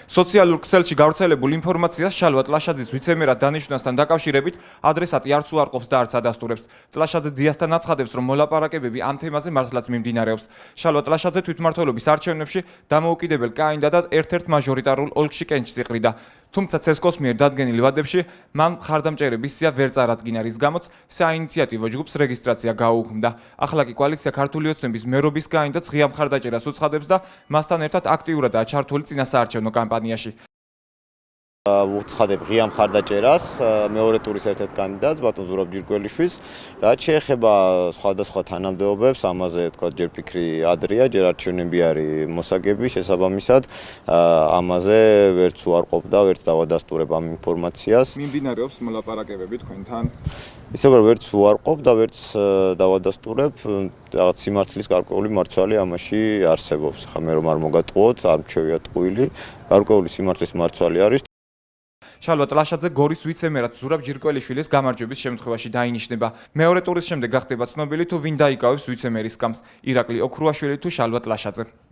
სოციალურ ქსელში გავრცელებულ ინფორმაციას შალვა ტლაშაძის ვიცემერად დანიშვნასთან დაკავშირებით ადრესატი არც უარყოფს და არც ადასტურებს. ტლაშაძე დიასთან აცხადებს, რომ მოლაპარაკებები ამ თემაზე მართლაც მიმდინარეობს. შალვა ტლაშაძე თვითმმართველობის არჩევნებში დამოუკიდებელ კანდიდატად ერთ-ერთ მაჟორიტარულ ოლქში კენჭს იყრიდა. თუმცა ცესკოს მიერ დადგენილ ვადებში მან მხარდამჭერების სია ვერ წარადგინა, რის გამოც საინიციატივო ჯგუფს რეგისტრაცია გაუქმდა. ახლა კი კოალიცია ქართული ოცნების მერობის კანდიდატს ღია მხარდაჭერას უცხადებს და მასთან ერთად აქტიურადაა ჩართული წინასაარჩევნო კამპანიაში. უცხადებ ღია მხარდაჭერას მეორე ტურის ერთ-ერთ კანდიდატს ბატონ ზურაბ ჯირკველიშვილს, რაც შეეხება სხვადასხვა თანამდებობებს, ამაზე თქვა ჯერ ფიქრი ადრეა, ჯერ არჩევნები არის მოსაგები, შესაბამისად ამაზე ვერც უარყოფდა, ვერც დავადასტურებ ამ ინფორმაციას. მიმდინარეობს მოლაპარაკებები თქვენთან? ისე რომ ვერც უარყოფ და ვერც დავადასტურებ, რაღაც სიმართლის გარკვეული მარცვალი ამაში არსებობს. ხა მე რომ არ მოგატყუოთ, არ მჩევია ტყუილი, გარკვეული სიმართლის მარცვალი არის. შალვა ტლაშაძე გორის ვიცემერად ზურაბ ჯირკველიშვილის გამარჯვების შემთხვევაში დაინიშნება. მეორე ტურის შემდეგ გახდება ცნობილი თუ ვინ დაიკავებს ვიცემერის სკამს, ირაკლი ოქრუაშვილი თუ შალვა ტლაშაძე.